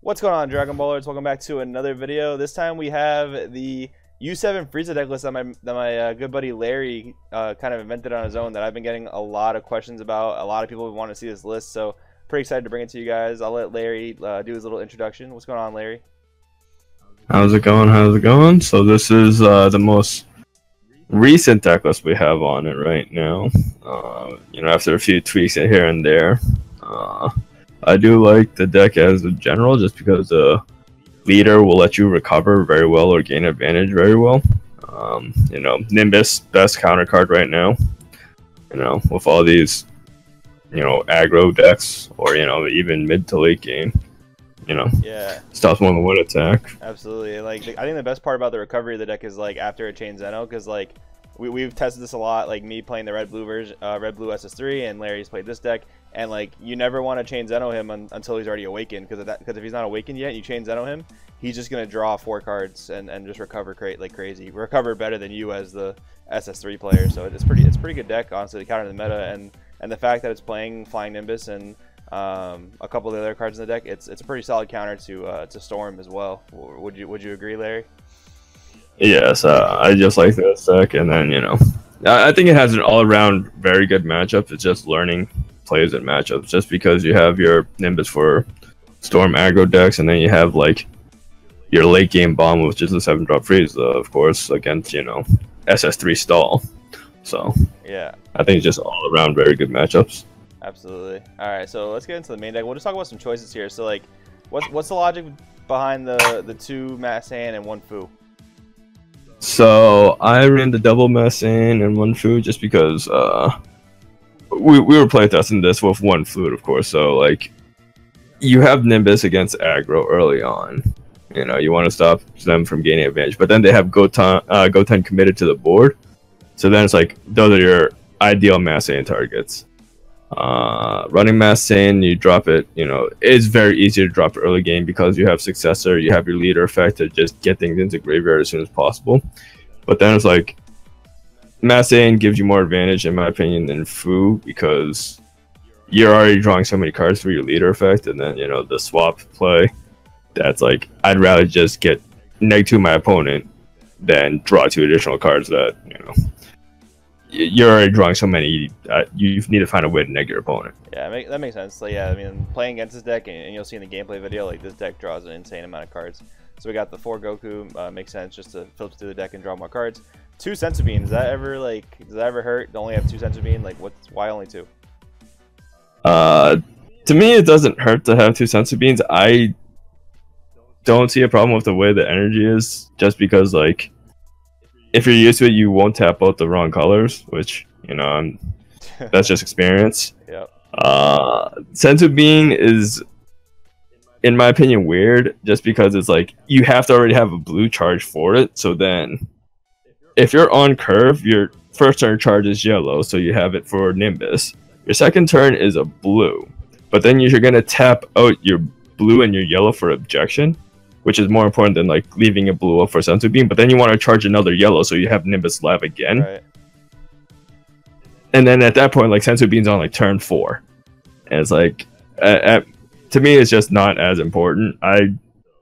What's going on, Dragon Ballers? Welcome back to another video. This time we have the U7 Frieza deck list that my good buddy Larry kind of invented on his own that I've been getting a lot of questions about. A lot of people want to see this list, so pretty excited to bring it to you guys. I'll let Larry do his little introduction. What's going on, Larry? How's it going? How's it going? So this is the most recent deck list we have on it right now. After a few tweaks here and there. I do like the deck as a general, just because the leader will let you recover very well or gain advantage very well. Nimbus, best counter card right now. With all these, aggro decks or even mid to late game. Yeah, stops more than one attack. Absolutely. I think the best part about the recovery of the deck is after it chains Zeno, because we've tested this a lot. Me playing the red blue version, red blue SS3, and Larry's played this deck, and you never want to chain Zeno him until he's already awakened, because if he's not awakened yet and you chain Zeno him, he's just gonna draw 4 cards and just recover like crazy. Recover better than you as the SS3 player. So it's pretty good deck, honestly, to counter the meta, and the fact that it's playing Flying Nimbus and a couple of the other cards in the deck, it's a pretty solid counter to Storm as well. Would you agree, Larry? Yes, I just like this deck, and then I think it has an all-around very good matchup. It's just learning plays and matchups, just because you have your Nimbus for Storm aggro decks, and then you have your late game bomb, which is the 7-drop Frieza, of course, against SS3 stall. So yeah, I think it's just all around very good matchups. Absolutely. All right, so let's get into the main deck. We'll just talk about some choices here. So what's the logic behind the 2 Mass Saiyan and 1 Fu? So I ran the double Mass Saiyan and 1 Fu just because we were playtesting this with 1 Flute, of course. So you have Nimbus against aggro early on. You want to stop them from gaining advantage, but then they have Goten committed to the board. So then it's those are your ideal Mass Saiyan targets. Running Mass Saiyan, you drop it, it's very easy to drop early game because you have Successor, you have your leader effect to just get things into graveyard as soon as possible. But then it's Mass Saiyan gives you more advantage, in my opinion, than Fu, because you're already drawing so many cards through your leader effect, and then the swap play, that's I'd rather just get -2 my opponent than draw 2 additional cards that you're already drawing so many. You need to find a way to neg your opponent. Yeah, that makes sense. Yeah, I mean, playing against this deck, and you'll see in the gameplay video, this deck draws an insane amount of cards. So we got the 4 Goku, makes sense just to filter through the deck and draw more cards. 2 Senzu Bean, does that ever hurt to only have 2 Senzu Bean? Why only 2? To me, it doesn't hurt to have 2 Senzu Beans. I don't see a problem with the way the energy is, just because if you're used to it, you won't tap out the wrong colors, which that's just experience. Yep. Senzu Bean is, in my opinion, weird, just because it's you have to already have a blue charge for it. So then, if you're on curve, your first turn charge is yellow, so you have it for Nimbus. Your second turn is a blue, but then you're gonna tap out your blue and your yellow for objection, which is more important than leaving a blue up for Senzu Bean. But then you want to charge another yellow, so you have Nimbus live again. Right. And then at that point, Senzu Bean's on turn 4, and it's to me, it's just not as important.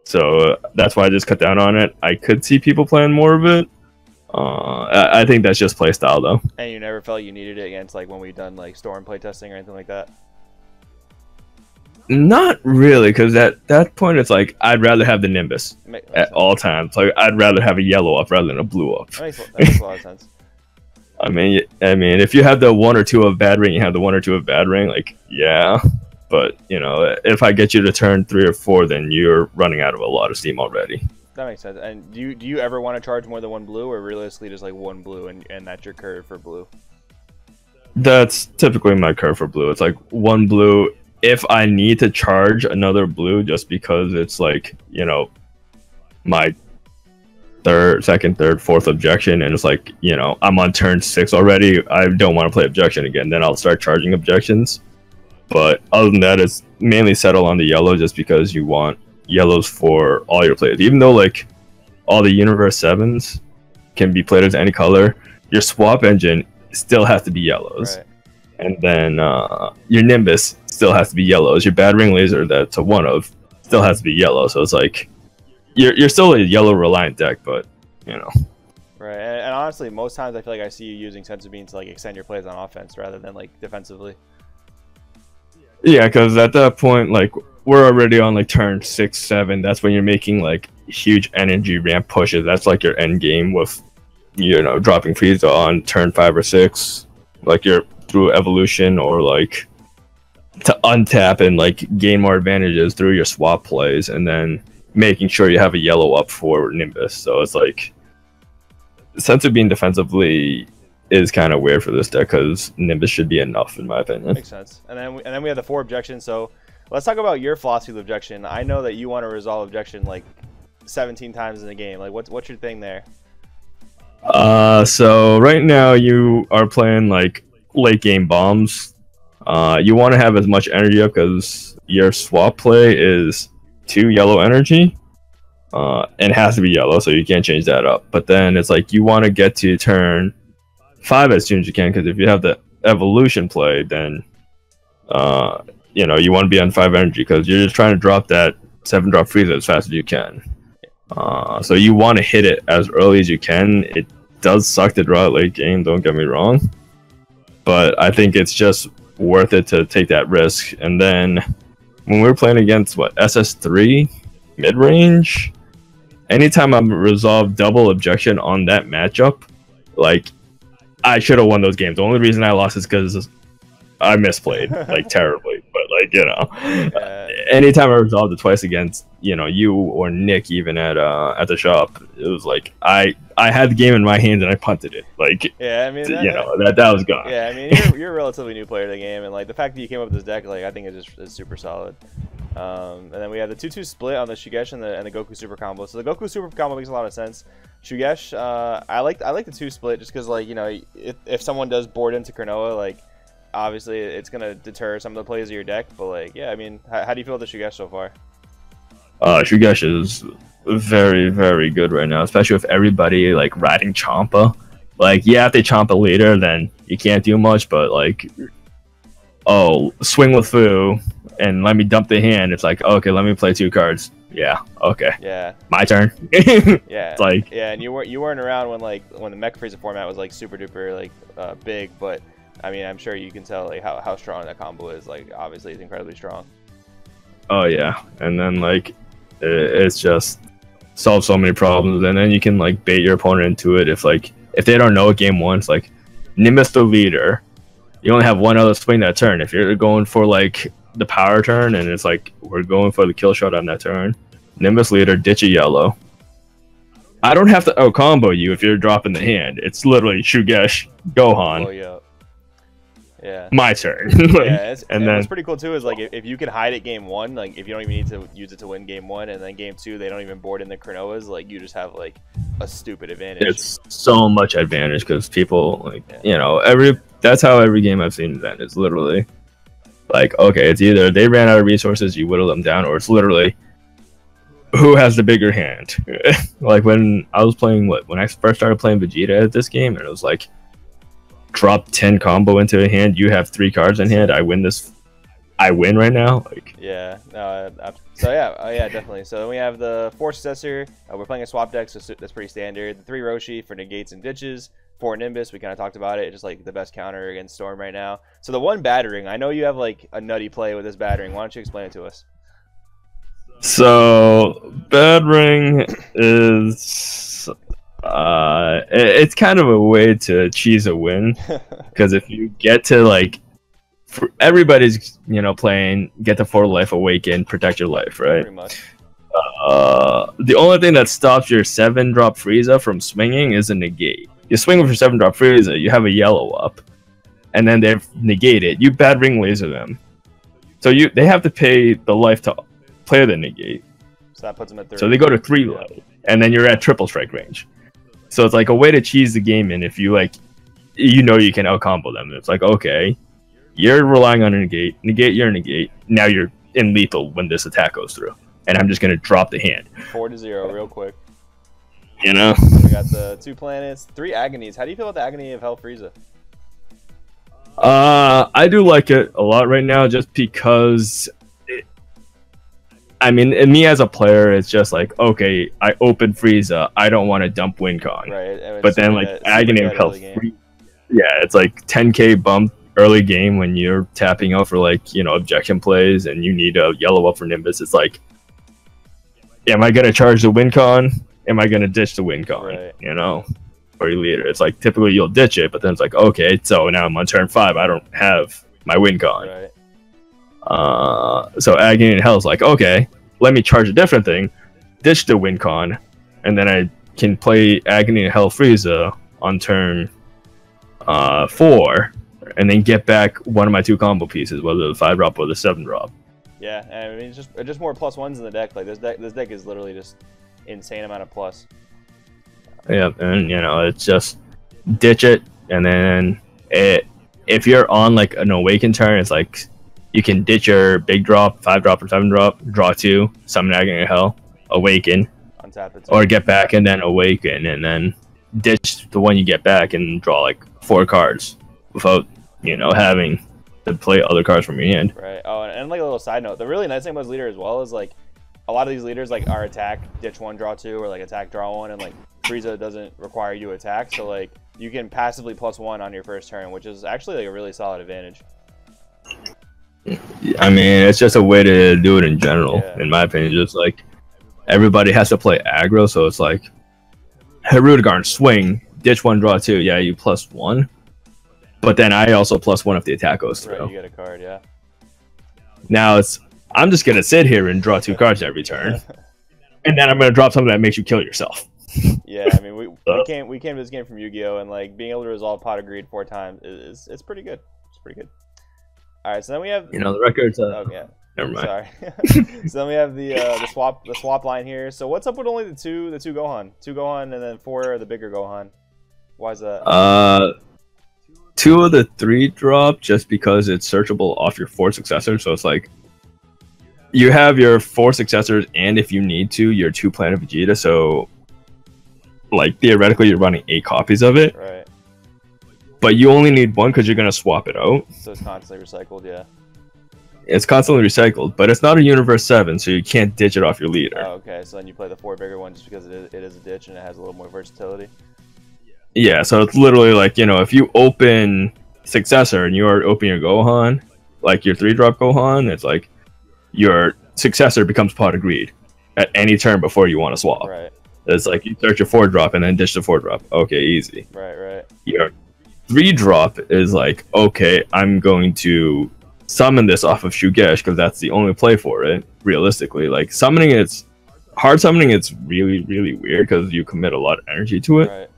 So that's why I just cut down on it. I could see people playing more of it. I think that's just play style, though. And you never felt you needed it against when we've done Storm playtesting or anything like that? Not really, because at that point it's I'd rather have the Nimbus at all times. I'd rather have a yellow up rather than a blue up. That makes a lot of sense. I mean, if you have the 1 or 2 of bad ring, you have the 1 or 2 of bad ring. Yeah, but if I get you to turn 3 or 4, then you're running out of a lot of steam already. That makes sense. And do you ever want to charge more than 1 blue, or realistically just 1 blue and that's your curve for blue? That's typically my curve for blue. It's 1 blue. If I need to charge another blue, just because it's my second, third, fourth objection, and it's I'm on turn 6 already, I don't want to play objection again, then I'll start charging objections. But other than that, it's mainly settle on the yellow, just because you want yellows for all your plays. Even though all the Universe 7s can be played as any color, your swap engine still has to be yellows. Right. And then your Nimbus still has to be yellows. Your bad ring laser, that's a 1 of, still has to be yellow. So it's like you're still a yellow reliant deck, but you know. Right, and honestly, most times I feel like I see you using Senzu Bean to like extend your plays on offense rather than like defensively. Yeah, because at that point, like we're already on like turn 6, 7. That's when you're making like huge energy ramp pushes. That's like your end game with, you know, dropping Frieza on turn 5 or 6. Like you're through evolution or like to untap and like gain more advantages through your swap plays, and then making sure you have a yellow up for Nimbus. So it's like Senzu Bean defensively is kind of weird for this deck because Nimbus should be enough in my opinion. Makes sense. And then we have the 4 objections. So let's talk about your philosophy of objection. I know that you want to resolve objection like 17 times in the game. Like what's your thing there? So right now you are playing like late game bombs. You want to have as much energy up because your swap play is 2 yellow energy. And it has to be yellow, so you can't change that up. But then it's like you want to get to turn 5 as soon as you can, because if you have the evolution play, then you know, you want to be on 5 energy because you're just trying to drop that 7-drop Frieza as fast as you can. So you want to hit it as early as you can. It does suck to draw it late game, don't get me wrong, but I think it's just worth it to take that risk. And then when we're playing against what, SS3 mid range, anytime I'm resolved double objection on that matchup, like I should have won those games. The only reason I lost is because I misplayed like terribly. But like, you know, anytime I resolved it twice against, you know, you or Nick even at the shop, it was like I had the game in my hands and I punted it. Like, yeah, I mean, you know, that was gone. Yeah, I mean, you're a relatively new player to the game, and like the fact that you came up with this deck, like I think is super solid. And then we have the 2-2 split on the Shugesh and the Goku Super Combo. So the Goku Super Combo makes a lot of sense. Shugesh, I like the 2 split just because, like, you know, if someone does board into Cronoa, like obviously it's gonna deter some of the plays of your deck. But like, yeah, I mean, how do you feel about the Shugesh so far? Shugesh is very, very good right now, especially with everybody like riding Champa. Like, yeah, if they Champa later, then you can't do much. But like, oh, swing with Fu and let me dump the hand. It's like, okay, let me play 2 cards. Yeah, okay. Yeah. My turn. Yeah. It's like, yeah, and you weren't around when the Mech Frieza format was like super duper like big, but I mean, I'm sure you can tell like how strong that combo is. Like, obviously, it's incredibly strong. oh yeah, and then like it's just solves so many problems, and then you can like bait your opponent into it if they don't know game 1. It's like Nimbus the leader. You only have one other swing that turn. If you're going for like the power turn, and it's like we're going for the kill shot on that turn, Nimbus leader, ditch a yellow. I don't have to combo you if you're dropping the hand. It's literally Shugesh, Gohan. Oh yeah. Yeah. My turn. Yeah, and then what's pretty cool too is like if you can hide it game 1, like if you don't even need to use it to win game 1, and then game 2 they don't even board in the Cronoas, like you just have like a stupid advantage. It's so much advantage because people like, you know, that's how every game I've seen then is literally like, okay, it's either they ran out of resources, you whittle them down, or it's literally who has the bigger hand. Like when I was playing when I first started playing Vegeta at this game, and it was like drop 10 combo into a hand, you have 3 cards in hand, I win right now. Like, yeah, no, so yeah, definitely. So then we have the 4 successor. We're playing a swap deck, so that's pretty standard. The 3 Roshi for negates and ditches. 4 Nimbus, we kind of talked about it, just like the best counter against Storm right now. So the 1 battering, I know you have like a nutty play with this battering. Why don't you explain it to us? so battering is it's kind of a way to cheese a win, because if you get to like, for everybody's, you know, playing get the 4 life awaken, protect your life, right? Pretty much. The only thing that stops your 7-drop Frieza from swinging is a negate. You swing with your 7-drop Frieza, you have a yellow up, and then they've negated. You bad ring laser them, so they have to pay the life to play the negate. So that puts them at 30. So they go to 3 life, and then you're at triple strike range. So it's like a way to cheese the game in if you like, you know, you can out combo them. It's like, okay, you're relying on a negate, your negate. Now you're in lethal when this attack goes through, and I'm just gonna drop the hand. 4-0 real quick. You know. We got the 2 planets, 3 agonies. How do you feel about the agony of Hell Frieza? I do like it a lot right now, just because I mean, and me as a player, it's just like, okay, I open Frieza, I don't want to dump WinCon. Right. But then like Agony of Hell, yeah, it's like 10k bump early game when you're tapping out for like, you know, objection plays and you need a yellow up for Nimbus. It's like, am I gonna charge the WinCon? Am I gonna ditch the WinCon? Right. You know, or your leader. It's like typically you'll ditch it, but then it's like, okay, so now I'm on turn 5. I don't have my WinCon. Right. So Agony and Hell is like, okay, let me charge a different thing, ditch the WinCon, and then I can play Agony and Hell Frieza on turn 4, and then get back one of my 2 combo pieces, whether the 5-drop or the 7-drop. Yeah, and I mean it's just more +1s in the deck. Like this deck is literally just insane amount of plus. Yeah, and you know, it's just ditch it, and then if you're on like an awaken turn, it's like you can ditch your big drop, 5-drop or 7-drop, draw 2, summon Agony of Hell, awaken, untap it, or get back and then awaken, and then ditch the one you get back and draw like 4 cards without, you know, having to play other cards from your hand. Right. Oh, and like a little side note, the really nice thing about this leader as well is like a lot of these leaders like are attack, ditch 1, draw 2, or like attack, draw 1, and like Frieza doesn't require you to attack, so like you can passively +1 on your first turn, which is actually like a really solid advantage. I mean, it's just a way to do it in general, in my opinion. Just like everybody has to play aggro, so it's like Hirudegarn swing, ditch 1, draw 2. Yeah, you +1, but then I also +1 if the attack goes through. Right, you get a card, yeah. Now it's I'm just gonna sit here and draw 2 cards every turn, and then I'm gonna drop something that makes you kill yourself. Yeah, I mean we came to this game from Yu-Gi-Oh, and like being able to resolve Pot of Greed 4 times it's pretty good. It's pretty good. All right, so then we have, you know, the records. Oh yeah, never mind. Sorry. So then we have the swap line here. So what's up with only the two Gohan, 2 Gohan, and then 4 of the bigger Gohan? Why is that? 2 of the 3 drop just because it's searchable off your 4 successors. So it's like you have your 4 successors, and if you need to, your 2 Planet Vegeta. So like theoretically, you're running 8 copies of it. Right. But you only need 1 because you're gonna swap it out. So it's constantly recycled, yeah. It's constantly recycled, but it's not a Universe 7, so you can't ditch it off your leader. Oh, okay. So then you play the 4 bigger one just because it is a ditch and it has a little more versatility. Yeah, so it's literally like, you know, if you open Successor and you are opening your Gohan, like your 3-drop Gohan, it's like your Successor becomes Pot of Greed at any turn before you want to swap. Right. It's like you search your 4-drop and then ditch the 4-drop. Okay, easy. Right. Your 3-drop is like, okay, I'm going to summon this off of Shugesh because that's the only play for it, realistically. Like summoning it's really, really weird because you commit a lot of energy to it. Right.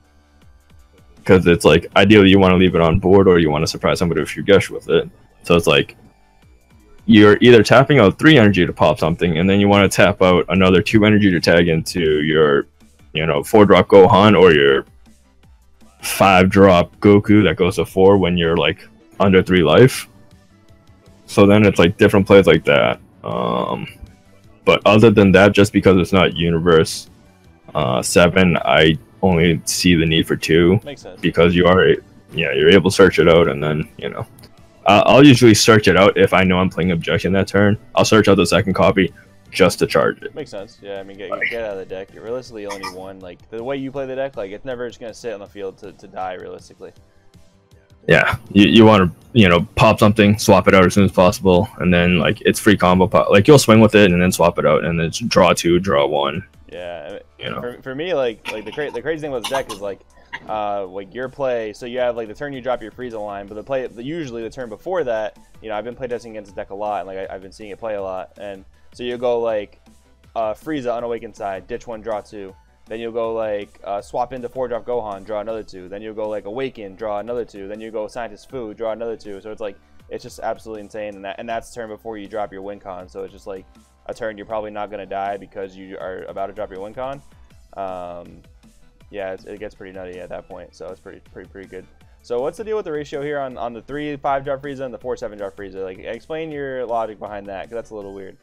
Because it's like, ideally you want to leave it on board or you want to surprise somebody with Shugesh with it. So it's like, you're either tapping out 3 energy to pop something, and then you want to tap out another 2 energy to tag into your, you know, 4-drop Gohan or your 5-drop Goku that goes to 4 when you're like under 3 life. So then it's like different plays like that. But other than that, just because it's not Universe 7, I only see the need for 2. Makes sense. Because you're able to search it out, and then, you know, I'll usually search it out if I know I'm playing Objection that turn. I'll search out the 2nd copy just to charge it. Makes sense. Yeah, I mean, get out of the deck. You realistically only need 1. Like the way you play the deck, like it's never just gonna sit on the field to die realistically. Yeah, you want to, you know, pop something, swap it out as soon as possible, and then like it's free combo pop. Like you'll swing with it and then swap it out, and then draw 2, draw 1. Yeah, you know. For me, like the crazy thing about this deck is like your play. So you have like the turn you drop your Frieza line, but usually the turn before that, you know, I've been playtesting against this deck a lot, and like I've been seeing it play a lot, and so you go like Frieza unawakened side, ditch 1, draw 2. Then you'll go like swap into 4-drop Gohan, draw another 2. Then you'll go like awaken, draw another 2. Then you go Scientist Fu, draw another 2. So it's like it's just absolutely insane, and that's the turn before you drop your WinCon. So it's just like a turn you're probably not gonna die because you are about to drop your WinCon. Yeah, it gets pretty nutty at that point. So it's pretty good. So what's the deal with the ratio here on the 3 5-drop Frieza and the 4 7-drop Frieza? Like, explain your logic behind that, because that's a little weird.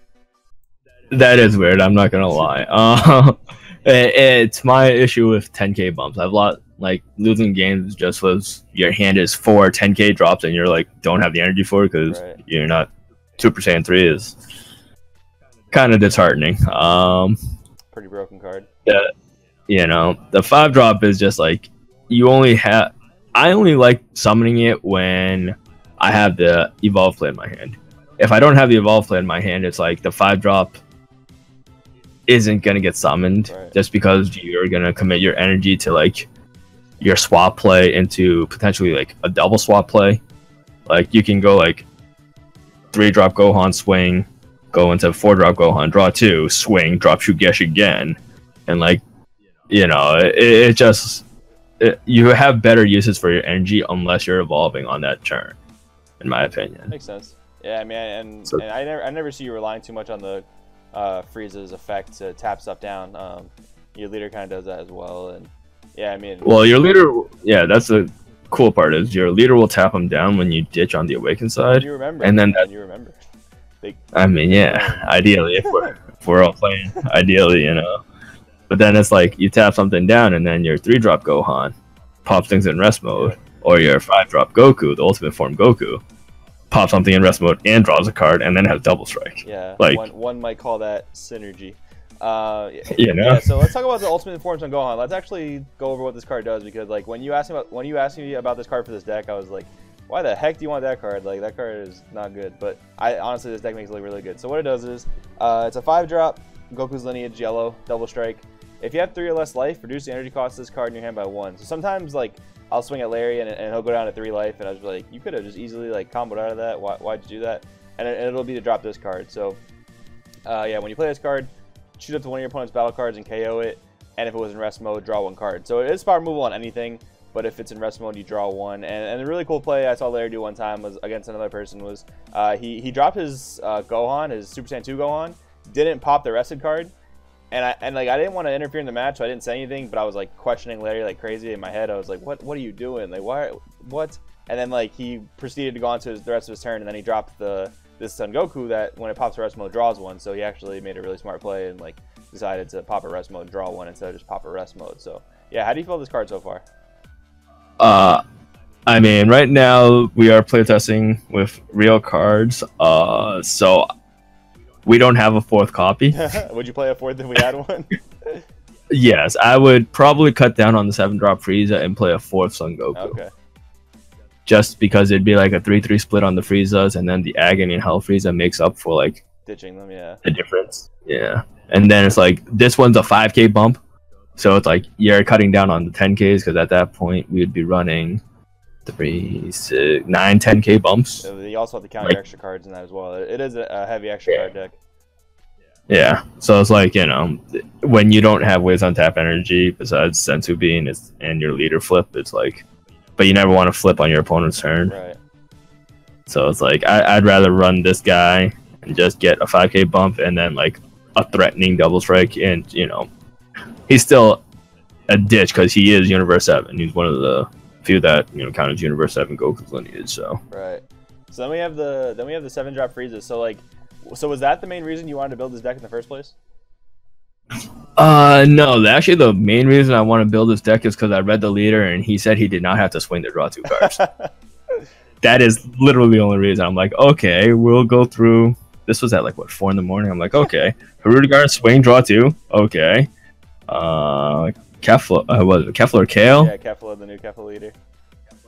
That is weird. I'm not gonna lie. It's my issue with 10k bumps. I've lost, like, losing games just was your hand is 4 10k drops and you're like don't have the energy for it because you're not 2% 3 is kind of disheartening. Pretty broken card. Yeah, you know, the 5-drop is just like you only have. I only like summoning it when I have the evolve play in my hand. If I don't have the evolve play in my hand, it's like the 5-drop isn't gonna get summoned just because you're gonna commit your energy to like your swap play into potentially like a double swap play. Like you can go like 3-drop Gohan swing, go into 4-drop Gohan, draw 2, swing, drop Shugesh again, and like, you know, it just you have better uses for your energy unless you're evolving on that turn, in my opinion. Makes sense. Yeah, I mean, and I never see you relying too much on the Frieza's effect to tap stuff down. Your leader kind of does that as well, and yeah, I mean. Well, your leader, yeah, that's the cool part is your leader will tap him down when you ditch on the awakened side. You remember, and then you remember. I mean, yeah, ideally, if we're all playing, ideally, you know. But then it's like you tap something down, and then your 3-drop Gohan pops things in rest mode, or your 5-drop Goku, the ultimate form Goku, pops something in rest mode and draws a card, and then has double strike. Yeah, like one might call that synergy. You know. Yeah, so let's talk about the ultimate forms on Gohan. Let's actually go over what this card does, because like when you asked me about this card for this deck, I was like, why the heck do you want that card? Like, that card is not good. But honestly, this deck makes it look really good. So what it does is, it's a 5-drop, Goku's Lineage, yellow, double strike. If you have 3 or less life, reduce the energy cost of this card in your hand by 1. So sometimes, like, I'll swing at Larry and he'll go down to 3 life, and I was like, you could have just easily, like, comboed out of that. Why'd you do that? And it'll be to drop this card. So, yeah, when you play this card, shoot up to one of your opponent's battle cards and KO it. And if it was in rest mode, draw 1 card. So it is power removal on anything. But if it's in rest mode, you draw 1. And a really cool play I saw Larry do one time was against another person was he dropped his Gohan, his Super Saiyan 2 Gohan, didn't pop the rested card, and like I didn't want to interfere in the match, so I didn't say anything. But I was like questioning Larry like crazy in my head. I was like, what are you doing? Like what? And then like he proceeded to go on to the rest of his turn, and then he dropped this Son Goku that when it pops to rest mode draws 1. So he actually made a really smart play and like decided to pop a rest mode, draw 1 instead of just pop a rest mode. So yeah, how do you feel this card so far? I mean, right now we are playtesting with real cards, so we don't have a 4th copy. Would you play a 4th if we had one? Yes, I would probably cut down on the 7-drop Frieza and play a 4th Son Goku. Okay. Just because it'd be like a 3-3 split on the Friezas, and then the Agony and Hell Frieza makes up for like ditching them, yeah. The difference. Yeah. And then it's like this one's a 5k bump. So it's like you're cutting down on the 10Ks because at that point we'd be running 3, 6, 9, 10K bumps. So you also have to count your extra cards in that as well. It is a heavy extra card deck. Yeah, so it's like, you know, when you don't have ways on tap energy besides Senzu Bean and your leader flip, it's like, but you never want to flip on your opponent's turn. Right. So it's like I'd rather run this guy and just get a 5k bump and then like a threatening double strike, and you know. He's still a ditch because he is Universe 7. He's one of the few that, you know, count as Universe 7 Goku's lineage. So right. So then we have the 7-drop Frieza. So like, so was that the main reason you wanted to build this deck in the first place? No. Actually, the main reason I want to build this deck is because I read the leader and he said he did not have to swing to draw 2 cards. That is literally the only reason. I'm like, okay, we'll go through. This was at like what 4 in the morning. I'm like, okay, Harudegar swing draw 2. Okay. Kefla, was it Kefla Kale? Yeah, Kefla, the new Kefla leader.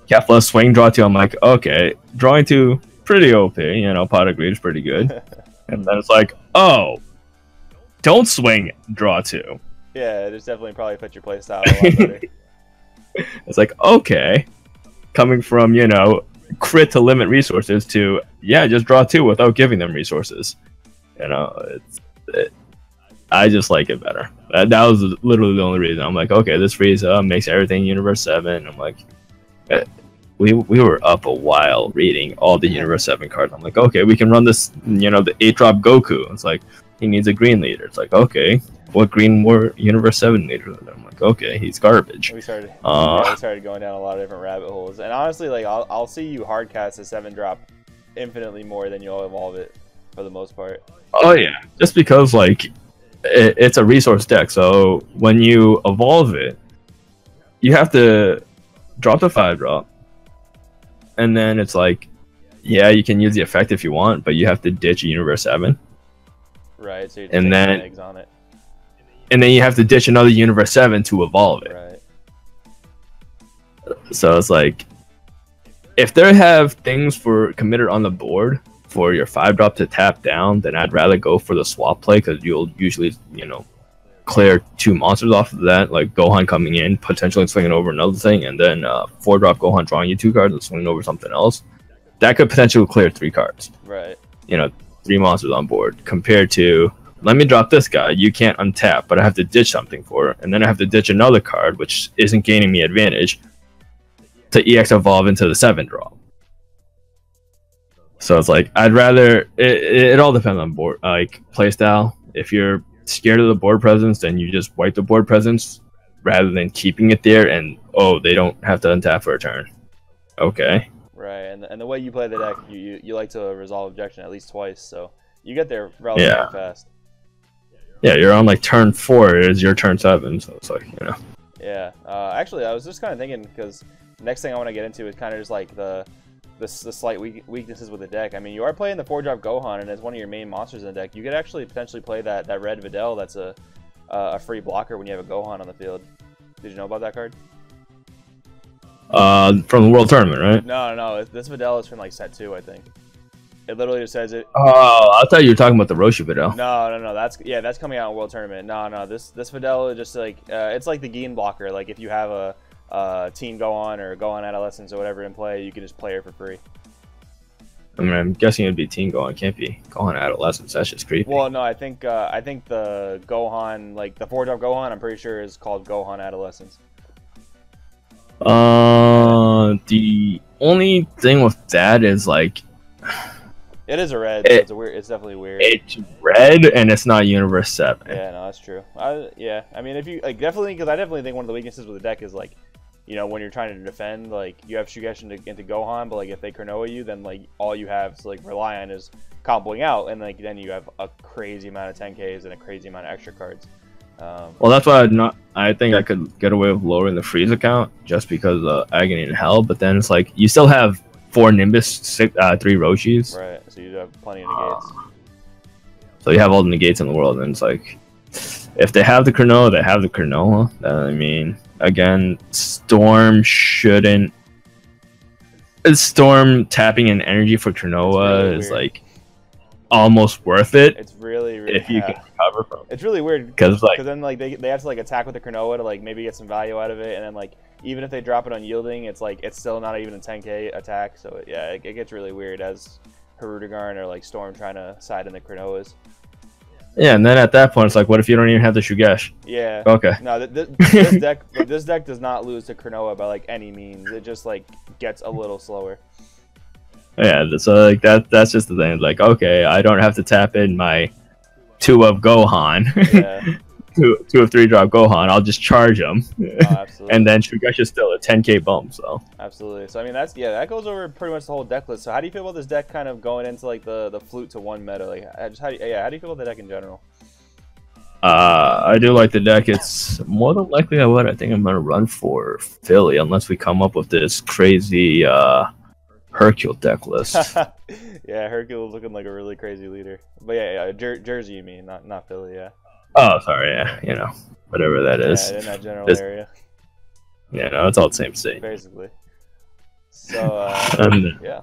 Kefla swing draw 2. I'm like, okay, drawing 2, pretty OP. You know, pot of greed is pretty good. And then it's like, oh, don't swing draw 2. Yeah, it just definitely probably fit your playstyle a lot better. It's like, okay, coming from, you know, crit to limit resources to, yeah, just draw 2 without giving them resources. You know, I just like it better. That was literally the only reason. I'm like, okay, this Frieza makes everything Universe 7. I'm like, we were up a while reading all the Universe 7 cards. I'm like, okay, we can run this, you know, the 8-drop Goku. It's like, he needs a green leader. It's like, okay, what green more Universe 7 leader? I'm like, okay, he's garbage. We started going down a lot of different rabbit holes. And honestly, like, I'll see you hardcast a 7-drop infinitely more than you'll evolve it for the most part. Oh, yeah. Just because, like, it's a resource deck, so when you evolve it, you have to drop the 5-drop, and then it's like, yeah, you can use the effect if you want, but you have to ditch a Universe 7. Right. So you're and then eggs on it. And then you have to ditch another Universe 7 to evolve it. Right. So it's like, if they have things for committed on the board for your 5-drop to tap down, then I'd rather go for the swap play, because you'll usually, clear 2 monsters off of that, like Gohan coming in, potentially swinging over another thing, and then 4-drop Gohan drawing you 2 cards and swinging over something else. That could potentially clear 3 cards. Right. 3 monsters on board, compared to, let me drop this guy, you can't untap, but I have to ditch something for it, and then I have to ditch another card, which isn't gaining me advantage, to EX evolve into the 7-drop. So it's like, I'd rather, it all depends on board, like, playstyle. If you're scared of the board presence, then you just wipe the board presence, rather than keeping it there, and, oh, they don't have to untap for a turn. Okay. Right, and the way you play the deck, you like to resolve objection at least twice, so you get there relatively fast. Yeah, you're on like turn 4, it is your turn 7, so it's like, Yeah, actually, I was just kind of thinking, because next thing I want to get into is kind of just like the slight weaknesses with the deck. I mean, you are playing the 4-drop Gohan, and as one of your main monsters in the deck, you could actually potentially play that red Videl that's a free blocker when you have a Gohan on the field. Did you know about that card? From the World Tournament, right? No, this Videl is from like set 2, I think. It literally just says it. Oh, I thought you were talking about the Roshi Videl. No, that's coming out in World Tournament. No, this Videl is just like it's like the Giang blocker. Like if you have a Teen Gohan or Gohan Adolescence or whatever in play, you can just play her for free. I mean, I'm guessing it'd be Teen Gohan. It can't be Gohan Adolescence. That's just creepy. Well, no, I think the Gohan, like the 4-drop Gohan, I'm pretty sure is called Gohan Adolescence. The only thing with that is like, it is a red. So it's definitely weird. It's red and it's not Universe 7. Yeah, no, that's true. Yeah, I mean, if you like, definitely, because I definitely think one of the weaknesses with the deck is like, when you're trying to defend, like you have Shugesh into Gohan, but like if they Cronoa you, then like all you have to like rely on is comboing out, and like then you have a crazy amount of 10Ks and a crazy amount of extra cards. Well, that's why I think I could get away with lowering the Frieza count just because of Agony in Hell, but then it's like you still have 4 Nimbus, 3 Roshis. Right, so you have plenty of negates. So you have all the negates in the world, and it's like, if they have the Cronoa, they have the Cronoa. I mean, again, Storm shouldn't. Storm tapping in energy for Cronoa is like almost worth it. It's really if you can recover from it. It's really weird because then like they have to like attack with the Cronoa to like maybe get some value out of it, and then like even if they drop it on yielding, it's like it's still not even a 10K attack. So yeah, it gets really weird as Hirudegarn or like Storm trying to side in the Cronoas. Yeah, and then at that point, it's like, what if you don't even have the Shugesh? Yeah. Okay. No, this deck does not lose to Cronoa by like any means. It just like gets a little slower. Yeah, so like that's just the thing. Like, okay, I don't have to tap in my 2 of Gohan. Yeah. 2 of 3-drop Gohan. I'll just charge them. Oh, absolutely. And then Shugesh is still a 10K bump. So. Absolutely. So I mean that goes over pretty much the whole deck list. So how do you feel about this deck kind of going into like the flute to 1 meta? Like just how do you feel about the deck in general? I do like the deck. It's more than likely I think I'm gonna run for Philly unless we come up with this crazy Hercule deck list. Yeah, Hercule is looking like a really crazy leader. But yeah, Jersey you mean, not Philly, yeah. Oh, sorry, yeah, whatever that is. Yeah, in that general area. Yeah, no, it's all the same state. Basically. So, yeah.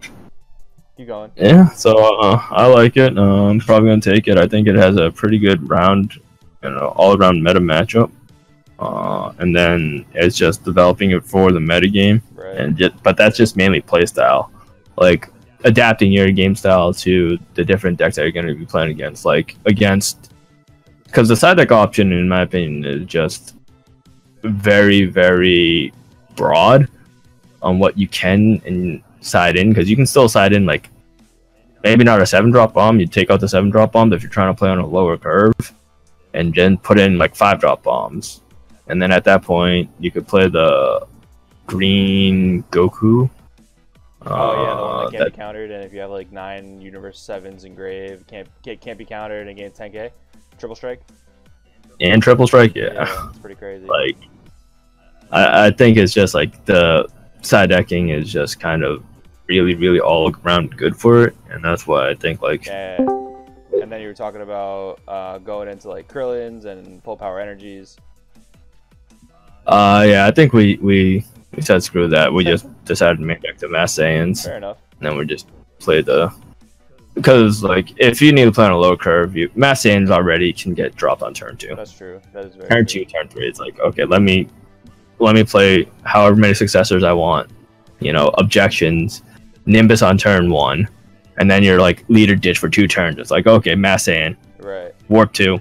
Keep going. Yeah, so I like it. I'm probably gonna take it. I think it has a pretty good round, all-around meta matchup. And then it's just developing it for the meta game, right. But that's just mainly playstyle, like adapting your game style to the different decks that you're going to be playing against. Because the side deck option, in my opinion, is just very, very broad on what you can and side in. Because you can still side in like maybe not a 7-drop bomb. You take out the 7-drop bomb if you're trying to play on a lower curve, and then put in like 5-drop bombs. And then at that point, you could play the green Goku. Oh yeah, the one that can't be countered, and if you have like 9 Universe 7s engraved, can't be countered and gain 10K. Triple strike. And triple strike, yeah. It's pretty crazy. Like, I think it's just like the side decking is just kind of really, really all around good for it, and that's why I think like. Yeah. And then you were talking about going into like Krillins and full power energies. Yeah, I think we said screw that. We just decided to make back to Mass Saiyans. Fair enough. And then we just played because like if you need to play on a low curve, Mass Saiyans already can get dropped on turn 2. That's true. That is very turn true. 2, turn 3. It's like, okay, let me play however many successors I want. You know, objections, Nimbus on turn 1, and then you're like leader ditch for 2 turns. It's like, okay, Mass Saiyan, right? Warp 2,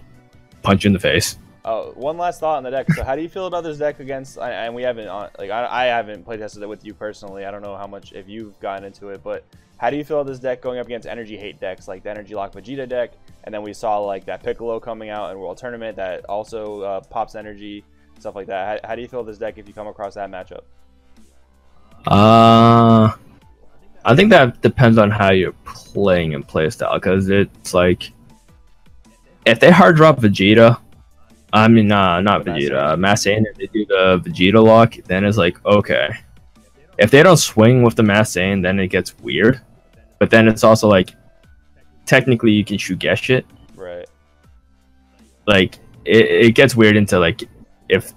punch you in the face. Oh, one last thought on the deck. So, how do you feel about this deck against? And we haven't I haven't play tested it with you personally. I don't know how much if you've gotten into it, but how do you feel this deck going up against energy hate decks like the Energy Lock Vegeta deck? And then we saw like that Piccolo coming out in World Tournament that also pops energy, stuff like that. How do you feel this deck if you come across that matchup? I think that depends on how you're playing and playstyle, because it's like if they hard drop Vegeta. I mean, not Vegeta. Mass Saiyan, if they do the Vegeta lock, then it's like, okay. If they don't swing with the Mass Saiyan, then it gets weird. But then it's also like, technically you can Shugesh it. Right. Like, it gets weird into like, if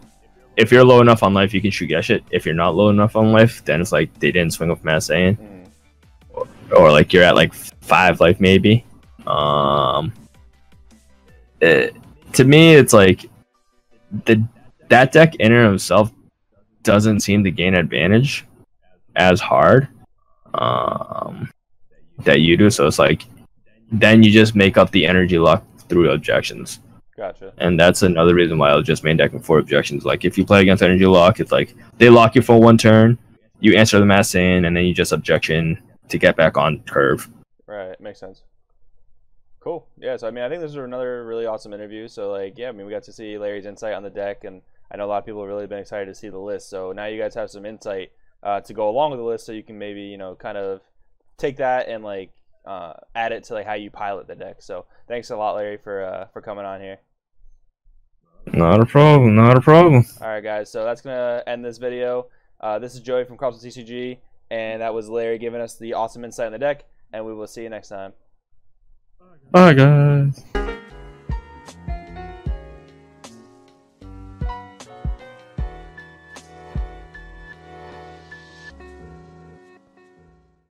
you're low enough on life, you can Shugesh it. If you're not low enough on life, then it's like, they didn't swing with Mass Saiyan. Or like, you're at like 5 life maybe. To me, it's like that deck in and of itself doesn't seem to gain advantage as hard that you do. So it's like then you just make up the energy lock through objections. Gotcha. And that's another reason why I was just main decking 4 objections. Like if you play against energy lock, it's like they lock you for 1 turn, you answer the Mass Saiyan, and then you just objection to get back on curve. Right, makes sense. Cool. Yeah, so I mean, I think this was another really awesome interview. So like, yeah, I mean, we got to see Larry's insight on the deck, and I know a lot of people have really been excited to see the list. So now you guys have some insight to go along with the list, so you can maybe, you know, kind of take that and like add it to like how you pilot the deck. So thanks a lot, Larry, for coming on here. Not a problem. Not a problem. All right, guys. So that's gonna end this video. This is Joey from Crossfit TCG, and that was Larry giving us the awesome insight on the deck. And we will see you next time. Bye, guys.